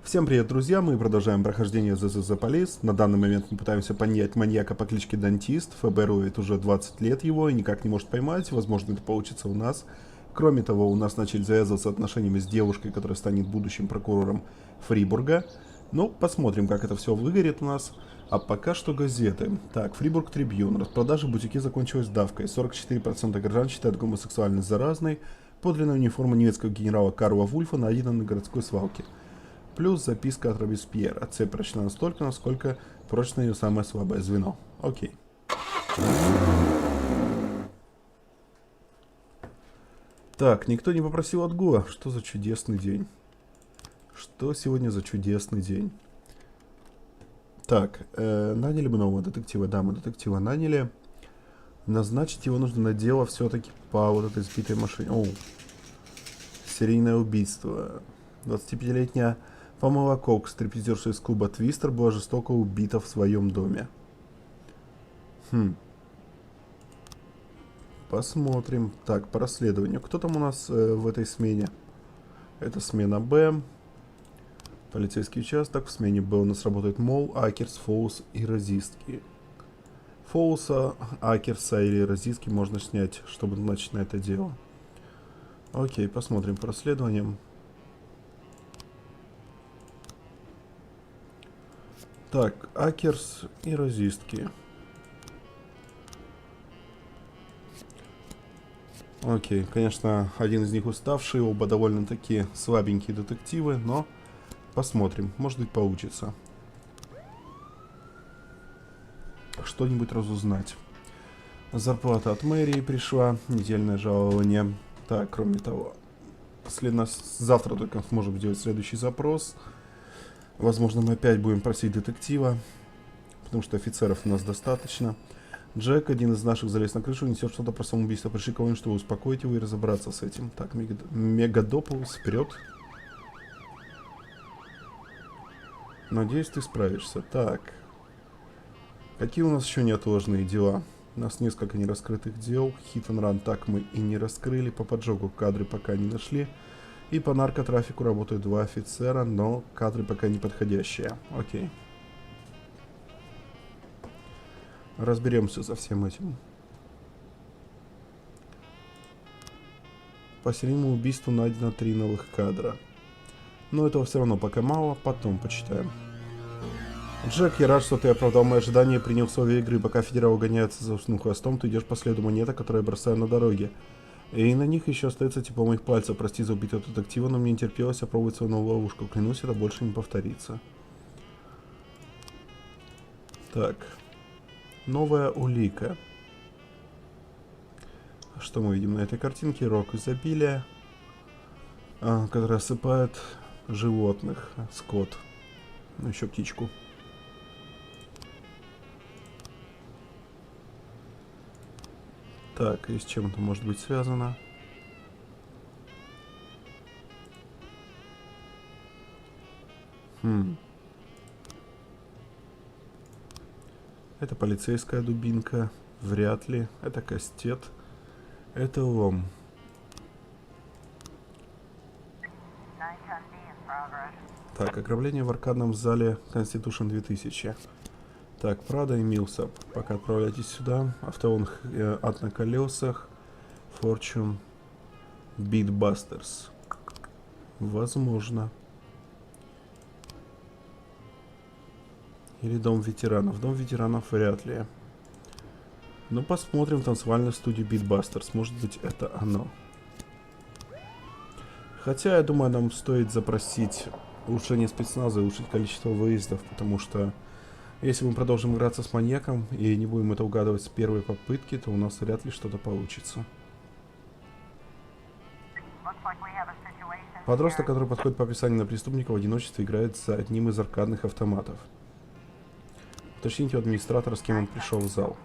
Всем привет, друзья! Мы продолжаем прохождение This. На данный момент мы пытаемся понять маньяка по кличке Дантист. ФБР ловит уже 20 лет его и никак не может поймать. Возможно, это получится у нас. Кроме того, у нас начали завязываться отношениями с девушкой, которая станет будущим прокурором Фрибурга. Ну, посмотрим, как это все выгорит у нас. А пока что газеты. Так, Фрибург Трибьюн. Распродажа бутики закончилась давкой. 44% горожан считают гомосексуальность заразной. Подлинная униформа немецкого генерала Карла Вульфа найдена на городской свалке. Плюс записка от Робеспьера. Цель прочна настолько, насколько прочно ее самое слабое звено. Окей. Так, никто не попросил отгула. Что за чудесный день? Что сегодня за чудесный день? Так, наняли мы нового детектива. Да, мы детектива наняли. Назначить его нужно на дело все-таки по вот этой сбитой машине. Оу. Серийное убийство. 25-летняя Памела Кокс, стриптизерша из клуба Твистер, была жестоко убита в своем доме. Посмотрим. Так, по расследованию. Кто там у нас в этой смене? Это смена Б. Полицейский участок. В смене Б у нас работает Мол, Акерс, Фоус и Розистки. Фоуса, Акерса или Розистки можно снять, чтобы начать на это дело. Окей, посмотрим по расследованиям. Так, Акерс и Розистки. Окей, конечно, один из них уставший, оба довольно-таки слабенькие детективы, но посмотрим, может быть получится что-нибудь разузнать. Зарплата от мэрии пришла, недельное жалование. Так, кроме того, завтра только сможем сделать следующий запрос. Возможно, мы опять будем просить детектива, потому что офицеров у нас достаточно. Джек, один из наших, залез на крышу, несет что-то про самоубийство. Пришли кого-нибудь, чтобы успокоить его и разобраться с этим. Так, Мегадополус, вперед. Надеюсь, ты справишься. Так. Какие у нас еще неотложные дела? У нас несколько нераскрытых дел. Хит-н-ран так мы и не раскрыли. По поджогу кадры пока не нашли. И по наркотрафику работают 2 офицера, но кадры пока не подходящие. Окей. Разберемся со всем этим. По серийному убийству найдено 3 новых кадра. Но этого все равно пока мало, потом почитаем. Джек, я рад, что ты оправдал мои ожидания и принял условия игры. Пока федерал гоняется за усным хвостом, ты идешь по следу монета, которую я бросаю на дороге. И на них еще остается тепло моих пальцев. Прости за убитого детектива, но мне не терпелось опробовать свою новую ловушку. Клянусь, это больше не повторится. Так. Новая улика. Что мы видим на этой картинке? Рог изобилия, который осыпает животных. Скот. Ну, еще птичку. Так, и с чем это может быть связано? Это полицейская дубинка. Вряд ли. Это кастет. Это лом. Так, ограбление в аркадном зале Constitution 2000. Так, Прада и Милсап. Пока отправляйтесь сюда. Автоон ад на колесах. Fortune. Beatbusters. Возможно. Или Дом ветеранов. Дом ветеранов вряд ли. Но посмотрим танцевальную студию Beatbusters. Может быть, это оно. Хотя, я думаю, нам стоит запросить улучшение спецназа и улучшить количество выездов, потому что если мы продолжим играться с маньяком и не будем это угадывать с первой попытки, то у нас вряд ли что-то получится. Подросток, который подходит по описанию на преступника, в одиночестве играет за одним из аркадных автоматов. Уточните у администратора, с кем он пришел в зал.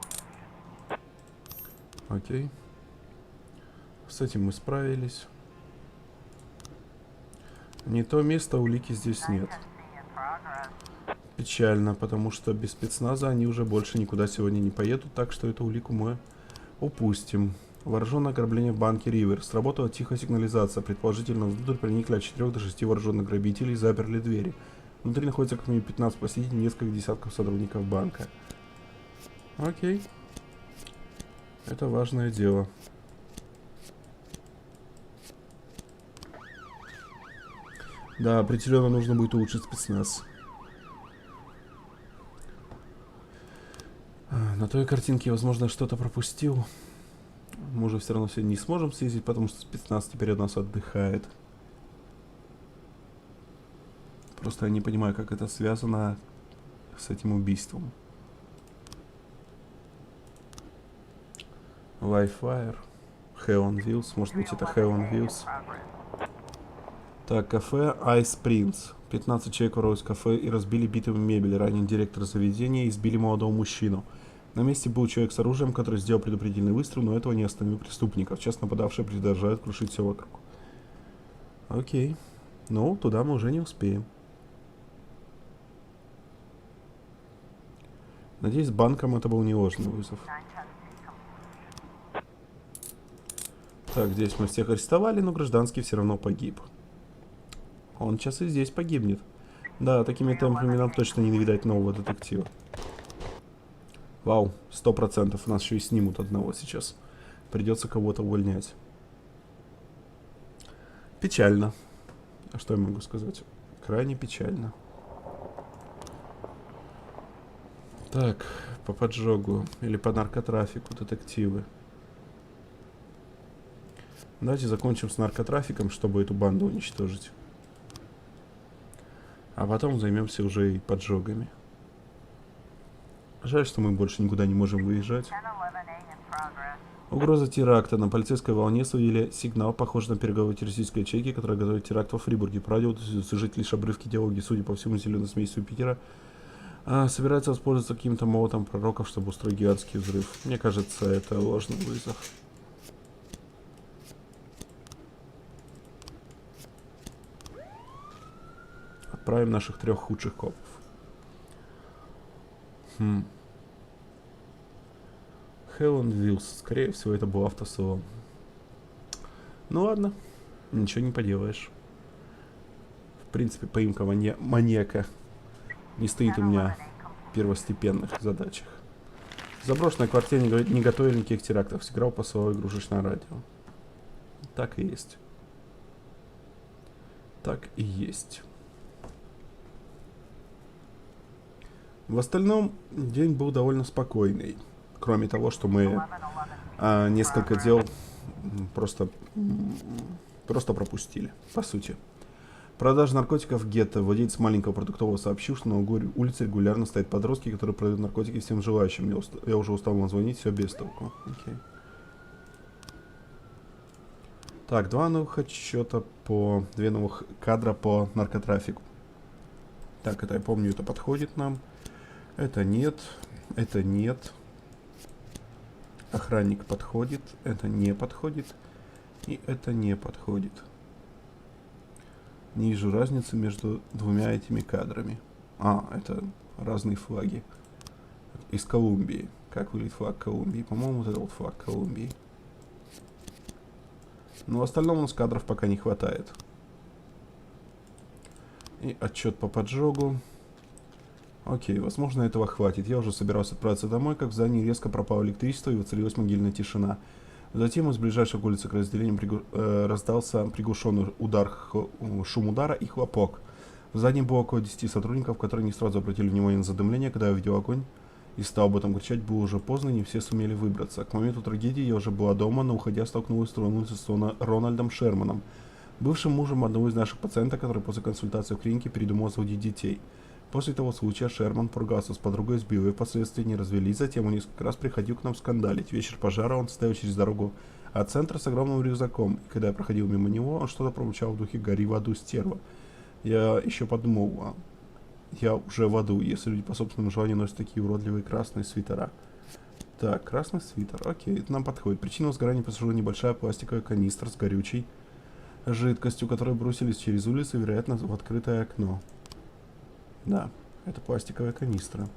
Окей. С этим мы справились. Не то место, улики здесь нет. Печально, потому что без спецназа они уже больше никуда сегодня не поедут, так что эту улику мы упустим. Вооруженное ограбление в банке Ривер. Сработала тихая сигнализация. Предположительно, внутрь проникли от 4 до 6 вооруженных грабителей и заперли двери. Внутри находится как минимум 15 посетителей, несколько десятков сотрудников банка. Окей. Это важное дело. Да, определенно нужно будет улучшить спецназ. На той картинке, возможно, что-то пропустил. Мы уже все равно сегодня не сможем съездить, потому что спецназ теперь от нас отдыхает. Просто я не понимаю, как это связано с этим убийством. Wi-Fi. Hell on Wheels. Может быть, это Hell on Wheels. Так, кафе Ice Prince. 15 человек ворвались в кафе и разбили битым мебель. Ранен директор заведения и избили молодого мужчину. На месте был человек с оружием, который сделал предупредительный выстрел, но этого не остановил преступников. Сейчас нападавшие продолжают крушить все вокруг. Окей. Ну, туда мы уже не успеем. Надеюсь, банкам это был не ложный вызов. Так, здесь мы всех арестовали, но гражданский все равно погиб. Он сейчас и здесь погибнет. Да, такими темпами нам точно не видать нового детектива. Вау, 100%. Нас еще и снимут одного сейчас. Придется кого-то увольнять. Печально. А что я могу сказать? Крайне печально. Так, по поджогу или по наркотрафику детективы. Давайте закончим с наркотрафиком, чтобы эту банду уничтожить. А потом займемся уже и поджогами. Жаль, что мы больше никуда не можем выезжать. Угроза теракта. На полицейской волне словили сигнал, похожий на переговоры террористической ячейки, которая готовит теракт во Фрибурге. По радио слышать лишь обрывки диалоги. Судя по всему, зеленой смеси Питера собирается воспользоваться каким-то молотом пророков, чтобы устроить гигантский взрыв. Мне кажется, это ложный вызов. Отправим наших 3 худших копов. Hell on Wheels. Скорее всего, это был автосалон. Ну ладно, ничего не поделаешь. В принципе, поимка маньяка не стоит у меня в первостепенных задачах. В заброшенной квартире не готовили никаких терактов. Сыграл посыловое игрушечное радио. Так и есть. Так и есть. В остальном день был довольно спокойный. Кроме того, что мы несколько дел просто пропустили, по сути. Продажа наркотиков в гетто. Владелец маленького продуктового сообщил, что на углу улицы регулярно стоят подростки, которые продают наркотики всем желающим. Я уже устал вам звонить, все без толку. Окей. Так, 2 новых отчета по... 2 новых кадра по наркотрафику. Так, это я помню, это подходит нам. Это нет. Это нет. Охранник подходит. Это не подходит. И это не подходит. Не вижу разницы между 2 этими кадрами. Это разные флаги. Из Колумбии. Как выглядит флаг Колумбии? По-моему, вот это вот флаг Колумбии. Но в остальном у нас кадров пока не хватает. И отчет по поджогу. Окей, возможно, этого хватит. Я уже собирался отправиться домой, как в здании резко пропало электричество и воцарилась могильная тишина. Затем из ближайшей улицы к разделению раздался приглушенный шум удара и хлопок. В здании было около 10 сотрудников, которые не сразу обратили внимание на задымление. Когда я увидел огонь и стал об этом кричать, было уже поздно, не все сумели выбраться. К моменту трагедии я уже была дома, но уходя столкнулась с Рональдом Шерманом, бывшим мужем одного из наших пациентов, который после консультации в клинике передумал заводить детей. После того случая Шерман поругался с подругой, сбил ее, впоследствии не развелись, затем он несколько раз приходил к нам скандалить. В вечер пожара он стоял через дорогу от центра с огромным рюкзаком, и когда я проходил мимо него, он что-то промычал в духе «Гори в аду, стерва». Я еще подумал, я уже в аду, если люди по собственному желанию носят такие уродливые красные свитера. Так, красный свитер, окей, это нам подходит. Причина возгорания послужила небольшая пластиковая канистра с горючей жидкостью, которую бросились через улицу, вероятно, в открытое окно. Да, это пластиковая канистра.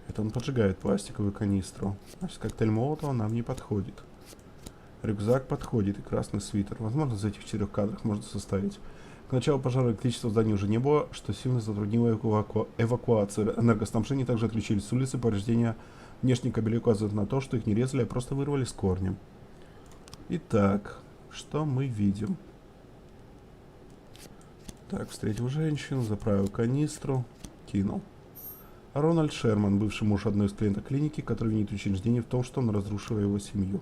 Это он поджигает пластиковую канистру. Значит, коктейль Молотова нам не подходит. Рюкзак подходит и красный свитер. Возможно, из этих 4 кадров можно составить К началу пожара электричества в здании уже не было, что сильно затруднило эвакуацию. Энергоснабжение также отключили с улицы. Повреждения внешних кабелей указывают на то, что их не резали, а просто вырвали с корнем. Итак, что мы видим? Так, встретил женщину, заправил канистру, кинул. Рональд Шерман, бывший муж одной из клиенток клиники, который винит учреждение в том, что он разрушил его семью.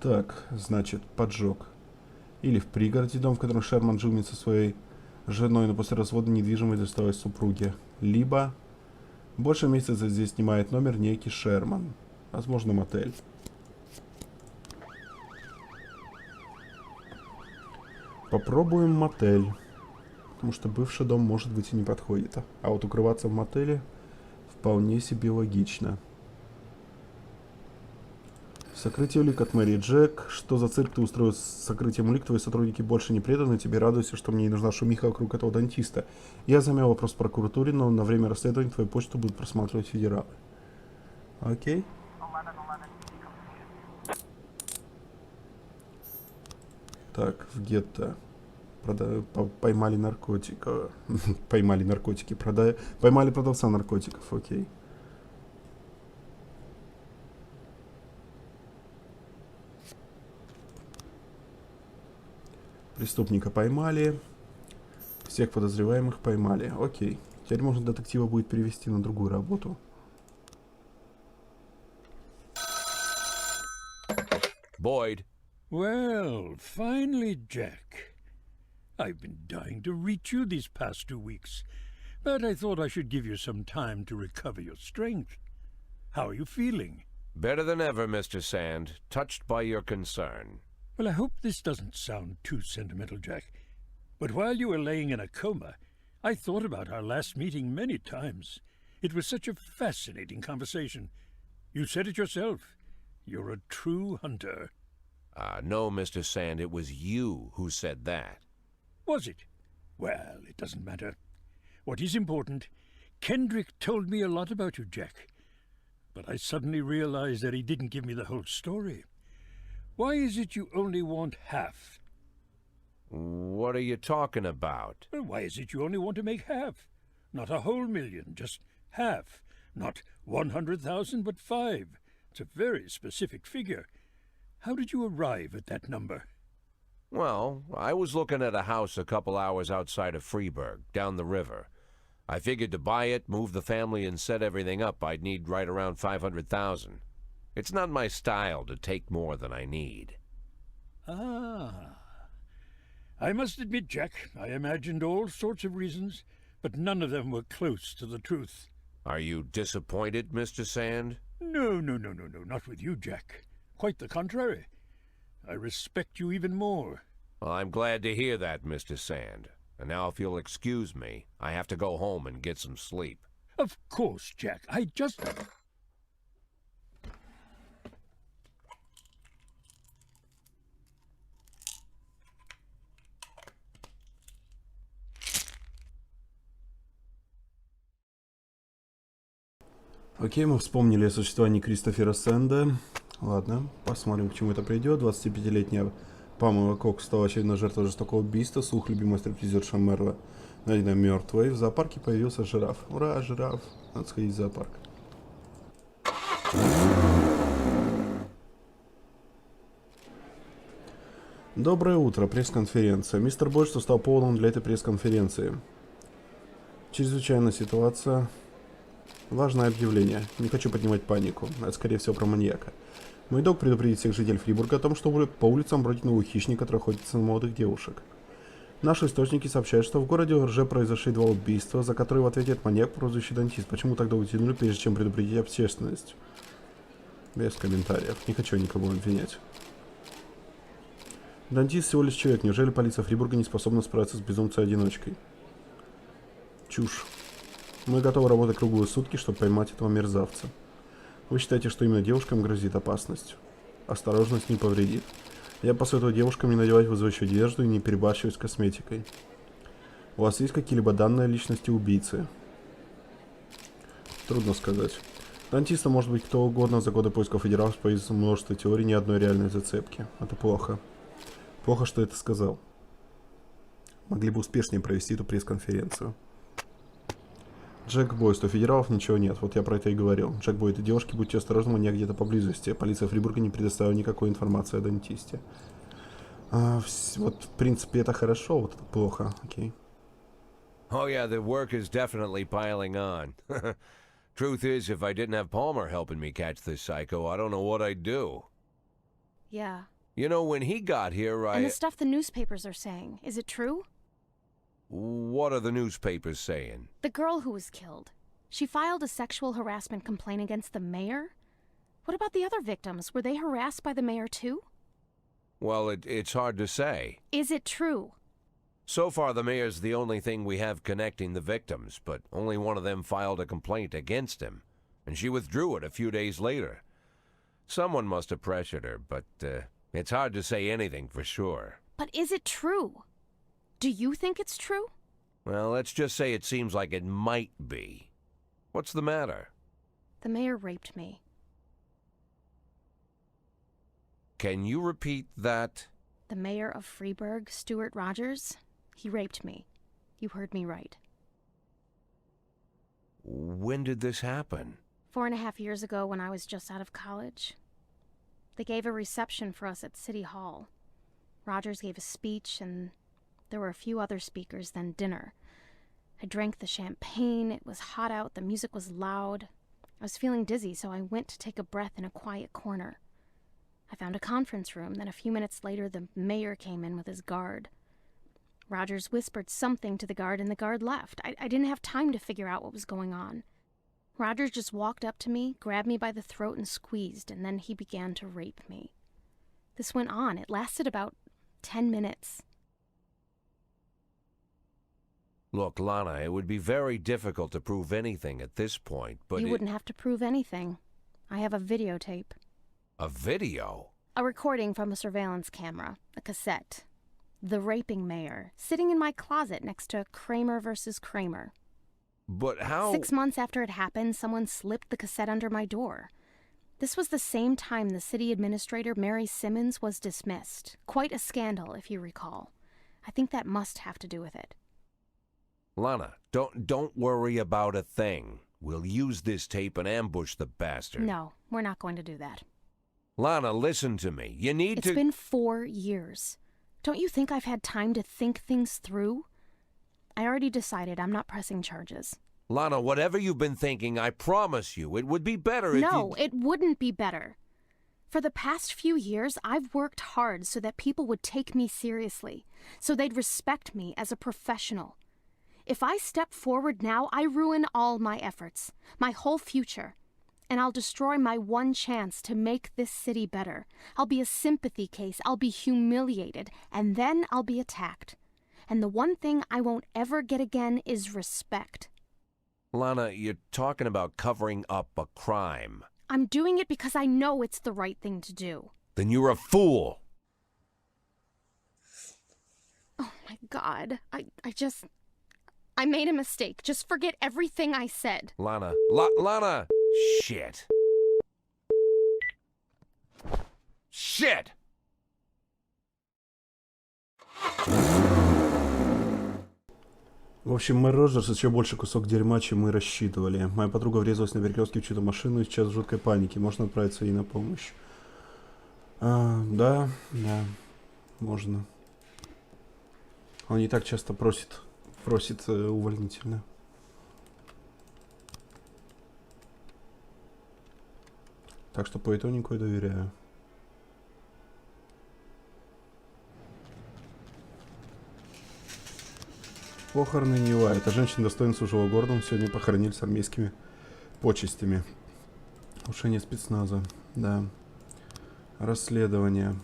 Так, значит, поджог. Или в пригороде, дом, в котором Шерман жил вместе со своей женой, но после развода недвижимость досталась супруге. Либо больше месяца здесь снимает номер некий Шерман. Возможно, мотель. Попробуем мотель. Потому что бывший дом, может быть, и не подходит. А вот укрываться в мотеле вполне себе логично. Сокрытие улик от Мэри. Джек, что за цирк ты устроил с сокрытием улик? Твои сотрудники больше не преданы тебе. Радуйся, что мне не нужна шумиха вокруг этого дантиста. Я замял вопрос в прокуратуре, но на время расследования твою почту будут просматривать федералы. Окей. Так, в гетто. Поймали наркотика. Поймали наркотики. Поймали продавца наркотиков. Окей. Преступника поймали. Всех подозреваемых поймали. Окей. Теперь можно детектива будет перевести на другую работу. Boyd. Well, finally, Jack. I've been dying to reach you these past 2 weeks, but I thought I should give you some time to recover your strength. How are you feeling? Better than ever, Mr. Sand. Touched by your concern. Well, I hope this doesn't sound too sentimental, Jack, but while you were laying in a coma, I thought about our last meeting many times. It was such a fascinating conversation. You said it yourself. You're a true hunter. No, Mr. Sand, it was you who said that. Was it? Well, it doesn't matter. What is important, Kendrick told me a lot about you, Jack. But I suddenly realized that he didn't give me the whole story. Why is it you only want half? What are you talking about? Well, why is it you only want to make half? Not a whole million, just half. Not 100,000, but 5. It's a very specific figure. How did you arrive at that number? Well, I was looking at a house a couple hours outside of Freiburg, down the river. I figured to buy it, move the family, and set everything up, I'd need right around 500,000. It's not my style to take more than I need. Ah. I must admit, Jack, I imagined all sorts of reasons, but none of them were close to the truth. Are you disappointed, Mr. Sand? No, not with you, Jack. Quite the contrary. I respect you even more. Well, I'm glad to hear that, Mr. Sand. And now if you'll excuse me, I have to go home and get some sleep. Of course, Jack. I just... Окей, мы вспомнили о существовании Кристофера Сэнда. Ладно, посмотрим, к чему это придет. 25-летняя Памела Кокс стала очередной жертвой жестокого убийства. Слух любимой стриптизерша Мерла найдена мертвой. В зоопарке появился жираф. Ура, жираф! Надо сходить в зоопарк. Доброе утро, пресс-конференция. Мистер Бойд, что стал поводом для этой пресс-конференции. Чрезвычайная ситуация. Важное объявление. Не хочу поднимать панику. Это, скорее всего, про маньяка. Мой долг предупредить всех жителей Фрибурга о том, что по улицам бродит новый хищник, который охотится на молодых девушек. Наши источники сообщают, что в городе уже произошли 2 убийства, за которые в ответе маньяк, прозвище Дантист. Почему так долго тянули, прежде чем предупредить общественность? Без комментариев. Не хочу никого обвинять. Дантист всего лишь человек. Неужели полиция Фрибурга не способна справиться с безумцей-одиночкой? Чушь. Мы готовы работать круглые сутки, чтобы поймать этого мерзавца. Вы считаете, что именно девушкам грозит опасность? Осторожность не повредит. Я посоветую девушкам не надевать вызывающую одежду и не перебарщивать с косметикой. У вас есть какие-либо данные о личности убийцы? Трудно сказать. Дантиста может быть кто угодно. За годы поисков федералов появится множество теорий, ни одной реальной зацепки. Это плохо. Плохо, что это сказал. Могли бы успешнее провести эту пресс-конференцию. Джек Бойда. У федералов ничего нет. Вот я про это и говорил. Джек Бойда. Девушки, будьте осторожны, маньяк где-то поблизости. Полиция Фрибурга не предоставила никакой информации о дантисте. Вот, в принципе, это хорошо, вот это плохо. Окей. Oh yeah, the work is definitely piling on. Truth is, if I didn't have Palmer helping me catch this psycho, I don't know what I'd do. Yeah. You know, when he got here, And the stuff the newspapers are saying, is it true? What are the newspapers saying? The girl who was killed. She filed a sexual harassment complaint against the mayor? What about the other victims? Were they harassed by the mayor too? Well, it's hard to say. Is it true? So far, the mayor's the only thing we have connecting the victims, but only one of them filed a complaint against him, and she withdrew it a few days later. Someone must have pressured her, but it's hard to say anything for sure. But is it true? Do you think it's true? Well, let's just say it seems like it might be. What's the matter? The mayor raped me. Can you repeat that? The mayor of Freiburg, Stuart Rogers, he raped me. You heard me right. When did this happen? 4.5 years ago when I was just out of college. They gave a reception for us at City Hall. Rogers gave a speech, and there were a few other speakers, then dinner. I drank the champagne, it was hot out, the music was loud. I was feeling dizzy, so I went to take a breath in a quiet corner. I found a conference room, then a few minutes later the mayor came in with his guard. Rogers whispered something to the guard, and the guard left. I didn't have time to figure out what was going on. Rogers just walked up to me, grabbed me by the throat and squeezed, and then he began to rape me. This went on. It lasted about 10 minutes. Look, Lana, it would be very difficult to prove anything at this point, but You wouldn't have to prove anything. I have a videotape. A video? A recording from a surveillance camera, a cassette. The raping mayor, sitting in my closet next to Kramer versus Kramer. But how... 6 months after it happened, someone slipped the cassette under my door. This was the same time the city administrator, Mary Simmons, was dismissed. Quite a scandal, if you recall. I think that must have to do with it. Lana, don't worry about a thing. We'll use this tape and ambush the bastard. No, we're not going to do that. Lana, listen to me. You need to... It's been 4 years. Don't you think I've had time to think things through? I already decided I'm not pressing charges. Lana, whatever you've been thinking, I promise you, it would be better if No, it wouldn't be better. For the past few years, I've worked hard so that people would take me seriously, so they'd respect me as a professional. If I step forward now, I ruin all my efforts, my whole future, and I'll destroy my one chance to make this city better. I'll be a sympathy case, I'll be humiliated, and then I'll be attacked. And the one thing I won't ever get again is respect. Lana, you're talking about covering up a crime. I'm doing it because I know it's the right thing to do. Then you're a fool. Oh my God, I made a mistake. Just forget everything I said. Lana, Lana! Shit. Shit! В общем, мэр Роджерс еще больше кусок дерьма, чем мы рассчитывали. Моя подруга врезалась на перекрестке в чью-то машину и сейчас в жуткой панике. Можно отправиться ей на помощь? Да, можно. Он не так часто просит увольнительно. Так что по итогу я доверяю. Похороны Нева. Эта женщина достойна служила городом. Сегодня похоронили с армейскими почестями. Ушение спецназа. Да. Расследование.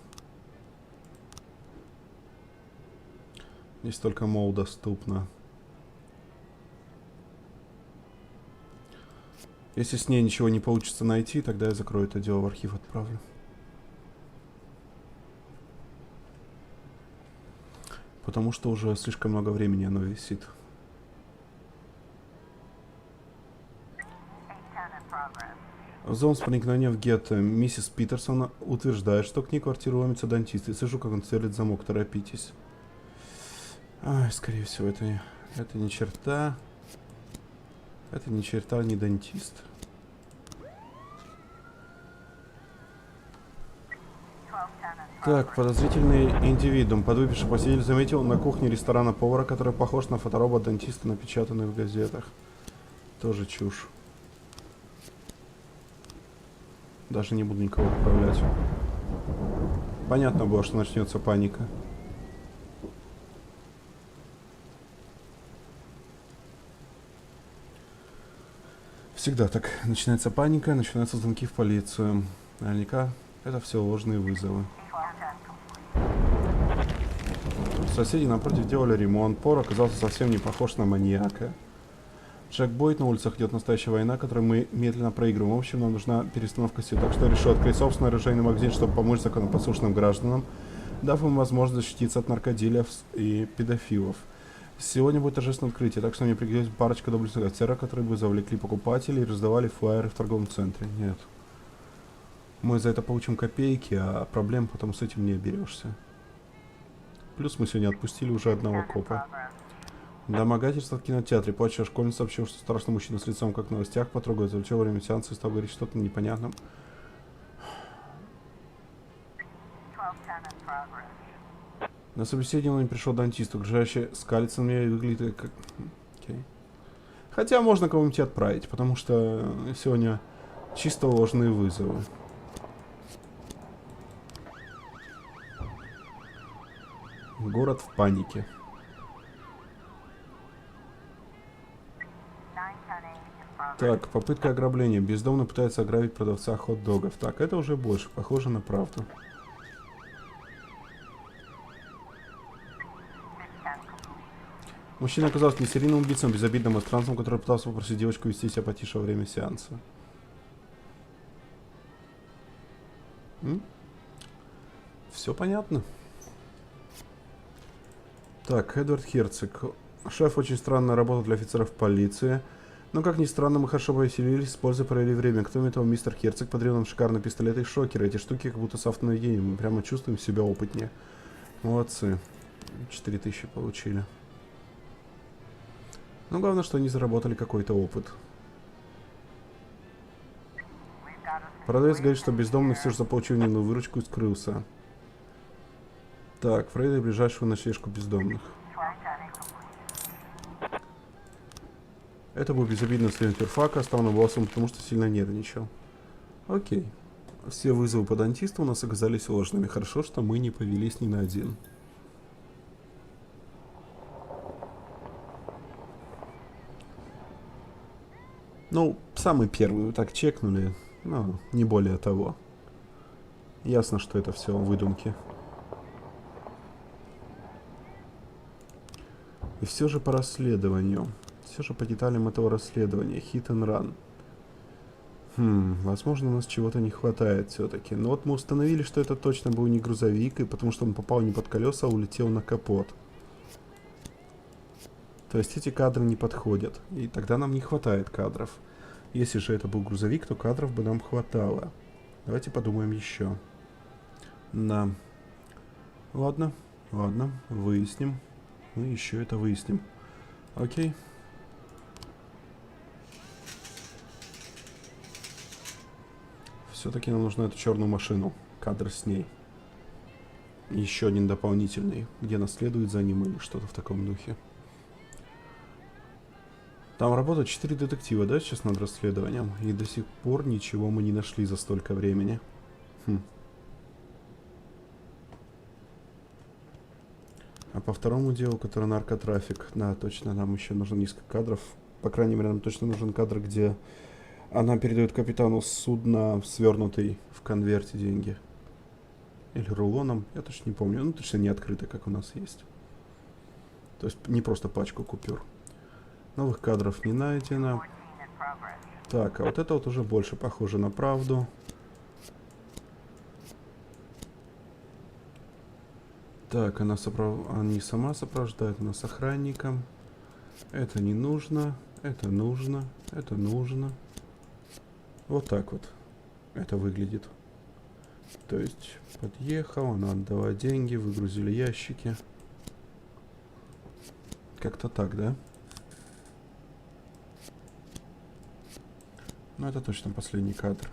Здесь только мол доступно. Если с ней ничего не получится найти, тогда я закрою это дело, в архив отправлю. Потому что уже слишком много времени оно висит. Зон с проникновением в гетто. Миссис Питерсон утверждает, что к ней в квартиру ломится дантист. И слышу, как он целит в замок. Торопитесь. Ай, скорее всего, это ни черта. Это ни черта не дантист. Так, подозрительный индивидуум. Подвыпивший посетитель заметил на кухне ресторана повара, который похож на фоторобот дантиста, напечатанный в газетах. Тоже чушь. Даже не буду никого отправлять. Понятно было, что начнется паника. Всегда так. Начинается паника, начинаются звонки в полицию. Наверняка это все ложные вызовы. Соседи напротив делали ремонт. Повар оказался совсем не похож на маньяка. Джек Бойда, на улицах идет настоящая война, которую мы медленно проигрываем. В общем, нам нужна перестановка сил. Так что я решил открыть собственный оружейный магазин, чтобы помочь законопослушным гражданам, дав им возможность защититься от наркодилеров и педофилов. Сегодня будет торжественное открытие, так что мне пригодилась парочка доблестных офицеров, которые бы завлекли покупателей и раздавали флаеры в торговом центре. Нет. Мы за это получим копейки, а проблем потом с этим не оберешься. Плюс мы сегодня отпустили уже одного копа. Домогательство в кинотеатре. Плачущая школьница сообщила, что страшный мужчина с лицом, как в новостях, потрогал завлечил во время сеанса и стал говорить что-то непонятное. На собеседование пришел дантист, окружающий скалится на меня и выглядит как... Okay. Хотя можно кого-нибудь отправить, потому что сегодня чисто ложные вызовы. Город в панике. Так, попытка ограбления. Бездомный пытается ограбить продавца хот-догов. Так, это уже больше похоже на правду. Мужчина оказался не серийным убийцей, а безобидным иностранцем, который пытался попросить девочку вести себя потише во время сеанса. Все понятно. Так, Эдвард Херцог. Шеф очень странно работал для офицеров полиции. Но, как ни странно, мы хорошо повеселились, используя провели время. Кроме того, мистер Херцог подарил нам шикарные пистолеты и шокеры. Эти штуки как будто с автонаведением. Мы прямо чувствуем себя опытнее. Молодцы. 4000 получили. Но главное, что они заработали какой-то опыт. Продавец говорит, что бездомный все же заполучил дневную выручку и скрылся. Так, Фрейда и ближайшую ночлежку бездомных. Это был безобидный следователь Фака, стал на боссом, потому что сильно нервничал. Окей. Все вызовы по дантисту у нас оказались ложными. Хорошо, что мы не повелись ни на один. Ну, самый первый мы так чекнули, но не более того. Ясно, что это все выдумки. И все же по расследованию. Все же по деталям этого расследования. Hit and run. Возможно, у нас чего-то не хватает все-таки. Но вот мы установили, что это точно был не грузовик, и потому что он попал не под колеса, а улетел на капот. То есть эти кадры не подходят. И тогда нам не хватает кадров. Если же это был грузовик, то кадров бы нам хватало. Давайте подумаем еще. Да. Ладно, выясним. Мы еще это выясним. Окей. Все-таки нам нужна эту черную машину. Кадр с ней. Еще один дополнительный, где нас следует за ним или что-то в таком духе. Там работают 4 детектива, да, сейчас над расследованием? И до сих пор ничего мы не нашли за столько времени. А по второму делу, который наркотрафик, да, точно, нам еще нужно несколько кадров. По крайней мере, нам точно нужен кадр, где она передает капитану судна свернутый в конверте деньги. Или рулоном, я точно не помню. Ну, точно не открыто, как у нас есть. То есть не просто пачку купюр. Новых кадров не найдено. Так, а вот это вот уже больше похоже на правду. Так, она не сама сопровождает, она с охранником. Это не нужно, это нужно, это нужно. Вот так вот это выглядит. То есть подъехал, она отдала деньги, выгрузили ящики. Как-то так, да? Ну, это точно последний кадр.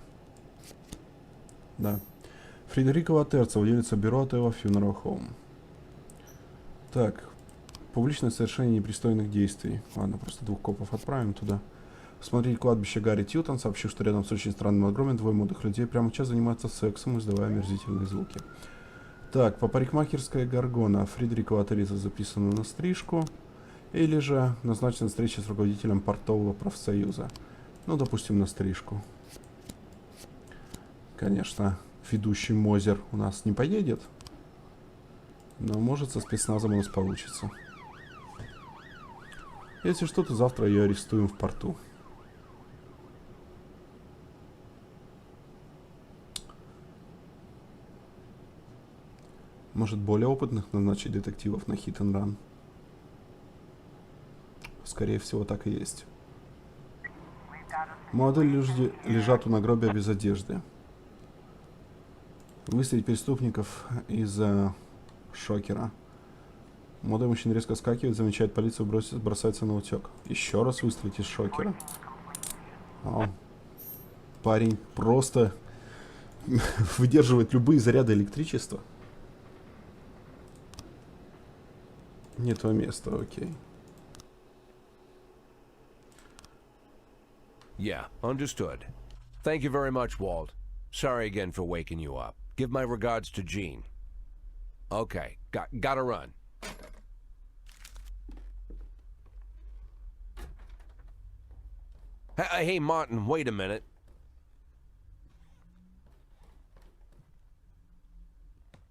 Да. Фредерико Ватерца, владелица бюро от его Funeral Home. Так. Публичное совершение непристойных действий. Ладно, просто 2 копов отправим туда. Смотрите кладбище Гарри Тьютон, сообщив, что рядом с очень странным надгробием 2 молодых людей прямо сейчас занимаются сексом, издавая омерзительные звуки. Так, по парикмахерская Гаргона. Фредерико Ватерца записана на стрижку. Или же назначена встреча с руководителем портового профсоюза. Ну, допустим, на стрижку. Конечно, ведущий Мозер у нас не поедет. Но может со спецназом у нас получится. Если что, то завтра ее арестуем в порту. Может, более опытных назначить детективов на hit and run? Скорее всего, так и есть. Молодые люди лежат у нагробия без одежды. Выставить преступников из-за шокера. Молодой мужчина резко вскакивает, замечает полицию, бросается на утек. Еще раз выстрелить из шокера. О, парень просто выдерживает любые заряды электричества. Не то место, окей. Yeah, understood. Thank you very much, Walt. Sorry again for waking you up. Give my regards to Jean. Okay, gotta run. Hey, Martin, wait a minute.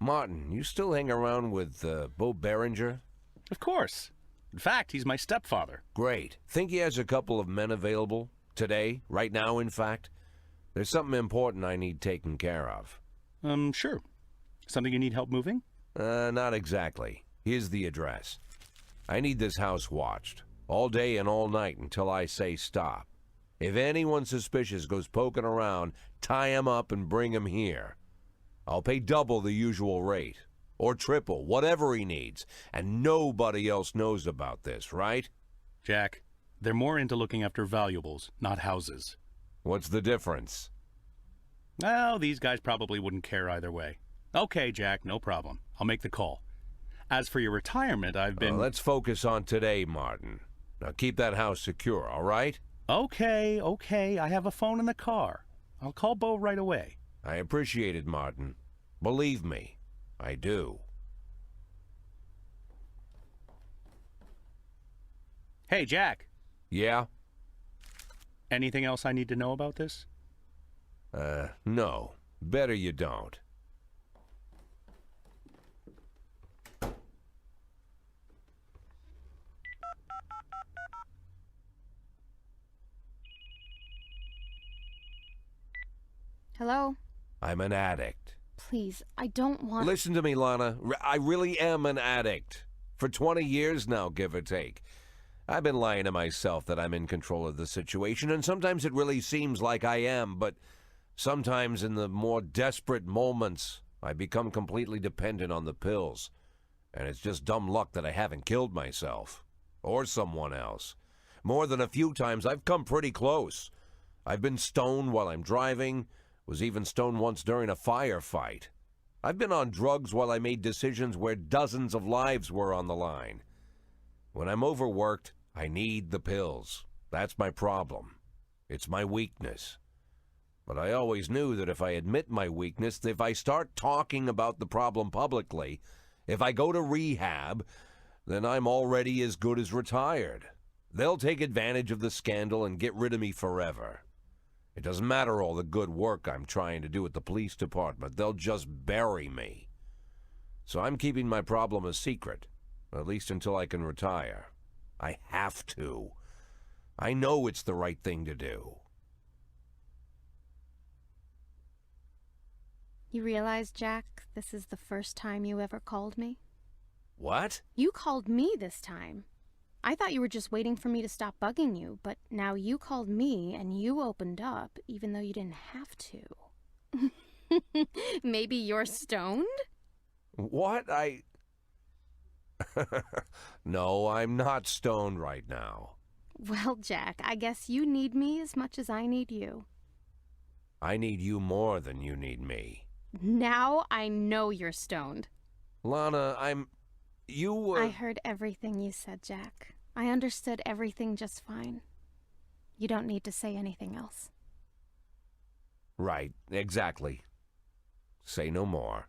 Martin, you still hang around with Bo Berenger? Of course. In fact, he's my stepfather. Great. Think he has a couple of men available? Today? Right now, in fact? There's something important I need taken care of. Sure. Something you need help moving? Not exactly. Here's the address. I need this house watched. All day and all night until I say stop. If anyone suspicious goes poking around, tie him up and bring him here. I'll pay double the usual rate. Or triple, whatever he needs. And nobody else knows about this, right? Jack, they're more into looking after valuables, not houses. What's the difference? Well, these guys probably wouldn't care either way. Okay, Jack, no problem. I'll make the call. As for your retirement, I've been... Let's focus on today, Martin. Now keep that house secure, all right? Okay. I have a phone in the car. I'll call Bo right away. I appreciate it, Martin. Believe me, I do. Hey, Jack. Yeah? Anything else I need to know about this? No. Better you don't. Hello? I'm an addict. Please, I don't want... Listen to me, Lana. I really am an addict. For 20 years now, give or take. I've been lying to myself that I'm in control of the situation, and sometimes it really seems like I am, but sometimes in the more desperate moments, I become completely dependent on the pills. And it's just dumb luck that I haven't killed myself. Or someone else. More than a few times, I've come pretty close. I've been stoned while I'm driving, was even stoned once during a firefight. I've been on drugs while I made decisions where dozens of lives were on the line. When I'm overworked, I need the pills. That's my problem. It's my weakness. But I always knew that if I admit my weakness, if I start talking about the problem publicly, if I go to rehab, then I'm already as good as retired. They'll take advantage of the scandal and get rid of me forever. It doesn't matter all the good work I'm trying to do at the police department. They'll just bury me. So I'm keeping my problem a secret, at least until I can retire. I have to. I know it's the right thing to do. You realize, Jack, this is the first time you ever called me? What? You called me this time. I thought you were just waiting for me to stop bugging you, but now you called me and you opened up, even though you didn't have to. Maybe you're stoned? What? No, I'm not stoned right now. Well, Jack, I guess you need me as much as I need you. I need you more than you need me. Now I know you're stoned. Lana, You were... I heard everything you said, Jack. I understood everything just fine. You don't need to say anything else. Right, exactly. Say no more.